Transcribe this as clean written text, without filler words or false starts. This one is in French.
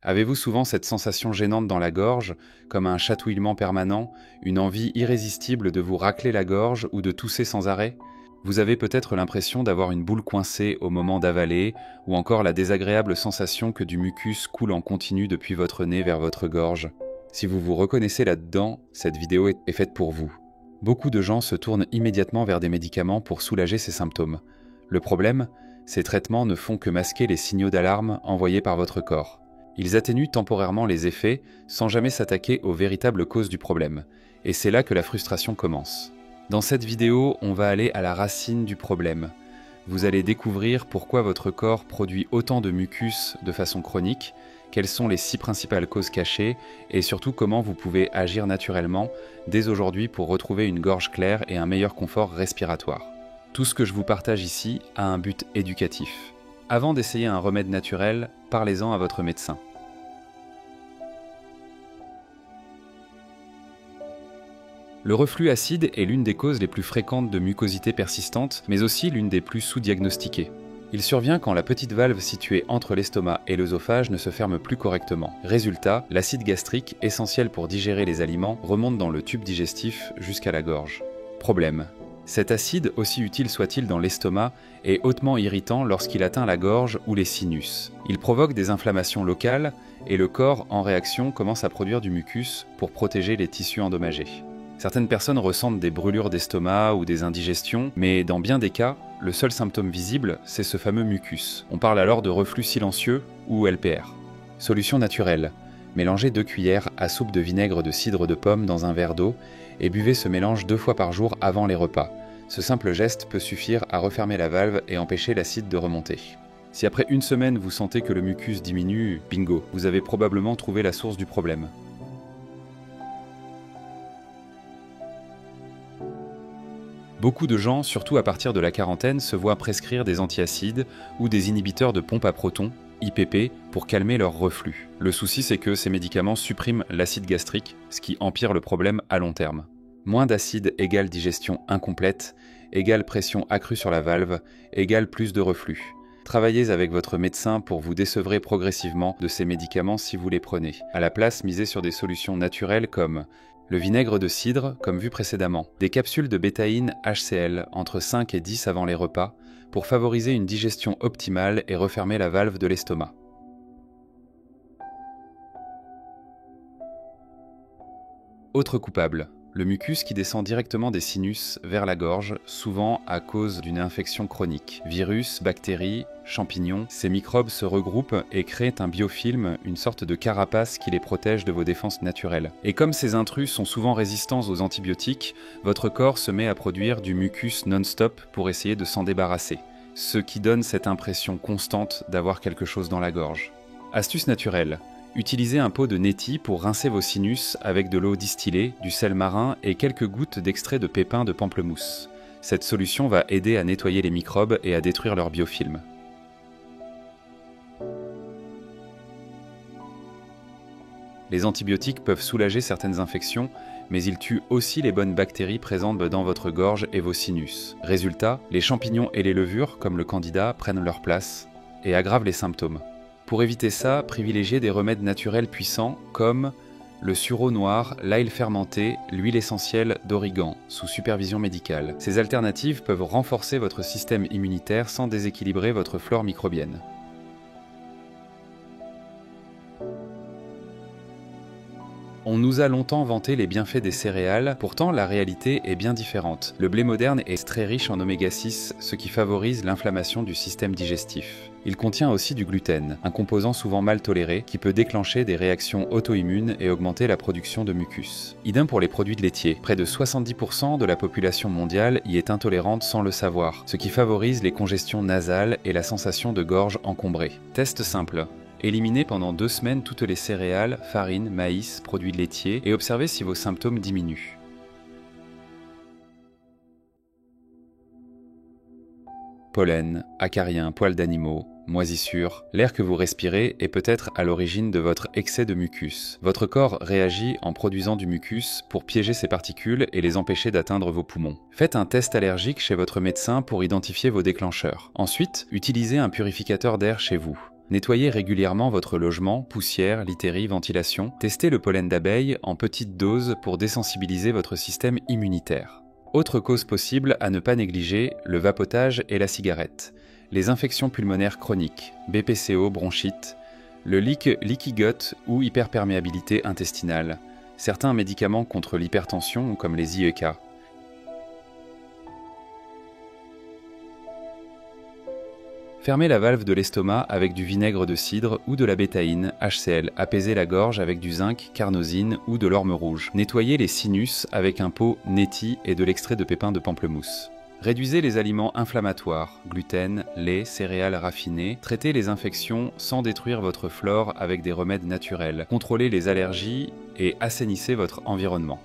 Avez-vous souvent cette sensation gênante dans la gorge, comme un chatouillement permanent, une envie irrésistible de vous racler la gorge ou de tousser sans arrêt? Vous avez peut-être l'impression d'avoir une boule coincée au moment d'avaler, ou encore la désagréable sensation que du mucus coule en continu depuis votre nez vers votre gorge. Si vous vous reconnaissez là-dedans, cette vidéo est faite pour vous. Beaucoup de gens se tournent immédiatement vers des médicaments pour soulager ces symptômes. Le problème, ces traitements ne font que masquer les signaux d'alarme envoyés par votre corps. Ils atténuent temporairement les effets sans jamais s'attaquer aux véritables causes du problème. Et c'est là que la frustration commence. Dans cette vidéo, on va aller à la racine du problème. Vous allez découvrir pourquoi votre corps produit autant de mucus de façon chronique, quelles sont les 6 principales causes cachées, et surtout comment vous pouvez agir naturellement dès aujourd'hui pour retrouver une gorge claire et un meilleur confort respiratoire. Tout ce que je vous partage ici a un but éducatif. Avant d'essayer un remède naturel, parlez-en à votre médecin. Le reflux acide est l'une des causes les plus fréquentes de mucosité persistante, mais aussi l'une des plus sous-diagnostiquées. Il survient quand la petite valve située entre l'estomac et l'œsophage ne se ferme plus correctement. Résultat, l'acide gastrique, essentiel pour digérer les aliments, remonte dans le tube digestif jusqu'à la gorge. Problème. Cet acide, aussi utile soit-il dans l'estomac, est hautement irritant lorsqu'il atteint la gorge ou les sinus. Il provoque des inflammations locales et le corps, en réaction, commence à produire du mucus pour protéger les tissus endommagés. Certaines personnes ressentent des brûlures d'estomac ou des indigestions, mais dans bien des cas, le seul symptôme visible, c'est ce fameux mucus. On parle alors de reflux silencieux ou LPR. Solution naturelle. Mélangez 2 cuillères à soupe de vinaigre de cidre de pomme dans un verre d'eau et buvez ce mélange 2 fois par jour avant les repas. Ce simple geste peut suffire à refermer la valve et empêcher l'acide de remonter. Si après une semaine vous sentez que le mucus diminue, bingo, vous avez probablement trouvé la source du problème. Beaucoup de gens, surtout à partir de la quarantaine, se voient prescrire des antiacides ou des inhibiteurs de pompe à protons, IPP, pour calmer leur reflux. Le souci, c'est que ces médicaments suppriment l'acide gastrique, ce qui empire le problème à long terme. Moins d'acide égale digestion incomplète, égale pression accrue sur la valve, égale plus de reflux. Travaillez avec votre médecin pour vous désevrer progressivement de ces médicaments si vous les prenez. À la place, misez sur des solutions naturelles comme le vinaigre de cidre, comme vu précédemment, des capsules de bétaïne HCl entre 5 et 10 avant les repas pour favoriser une digestion optimale et refermer la valve de l'estomac. Autre coupable, le mucus qui descend directement des sinus vers la gorge, souvent à cause d'une infection chronique. Virus, bactéries, champignons, ces microbes se regroupent et créent un biofilm, une sorte de carapace qui les protège de vos défenses naturelles. Et comme ces intrus sont souvent résistants aux antibiotiques, votre corps se met à produire du mucus non-stop pour essayer de s'en débarrasser, ce qui donne cette impression constante d'avoir quelque chose dans la gorge. Astuce naturelle. Utilisez un pot de neti pour rincer vos sinus avec de l'eau distillée, du sel marin et quelques gouttes d'extrait de pépins de pamplemousse. Cette solution va aider à nettoyer les microbes et à détruire leur biofilm. Les antibiotiques peuvent soulager certaines infections, mais ils tuent aussi les bonnes bactéries présentes dans votre gorge et vos sinus. Résultat, les champignons et les levures, comme le candida, prennent leur place et aggravent les symptômes. Pour éviter ça, privilégiez des remèdes naturels puissants comme le sureau noir, l'ail fermenté, l'huile essentielle d'origan, sous supervision médicale. Ces alternatives peuvent renforcer votre système immunitaire sans déséquilibrer votre flore microbienne. On nous a longtemps vanté les bienfaits des céréales, pourtant la réalité est bien différente. Le blé moderne est très riche en oméga 6, ce qui favorise l'inflammation du système digestif. Il contient aussi du gluten, un composant souvent mal toléré qui peut déclencher des réactions auto-immunes et augmenter la production de mucus. Idem pour les produits laitiers. Près de 70% de la population mondiale y est intolérante sans le savoir, ce qui favorise les congestions nasales et la sensation de gorge encombrée. Test simple. Éliminez pendant 2 semaines toutes les céréales, farine, maïs, produits laitiers et observez si vos symptômes diminuent. Pollen, acariens, poils d'animaux, moisissures, l'air que vous respirez est peut-être à l'origine de votre excès de mucus. Votre corps réagit en produisant du mucus pour piéger ces particules et les empêcher d'atteindre vos poumons. Faites un test allergique chez votre médecin pour identifier vos déclencheurs. Ensuite, utilisez un purificateur d'air chez vous. Nettoyez régulièrement votre logement, poussière, literie, ventilation. Testez le pollen d'abeille en petites doses pour désensibiliser votre système immunitaire. Autre cause possible à ne pas négliger, le vapotage et la cigarette. Les infections pulmonaires chroniques, BPCO, bronchite, le leaky gut ou hyperperméabilité intestinale, certains médicaments contre l'hypertension comme les IEK. Fermez la valve de l'estomac avec du vinaigre de cidre ou de la bétaïne, HCl. Apaisez la gorge avec du zinc, carnosine ou de l'orme rouge. Nettoyez les sinus avec un pot Neti et de l'extrait de pépins de pamplemousse. Réduisez les aliments inflammatoires, gluten, lait, céréales raffinées. Traitez les infections sans détruire votre flore avec des remèdes naturels. Contrôlez les allergies et assainissez votre environnement.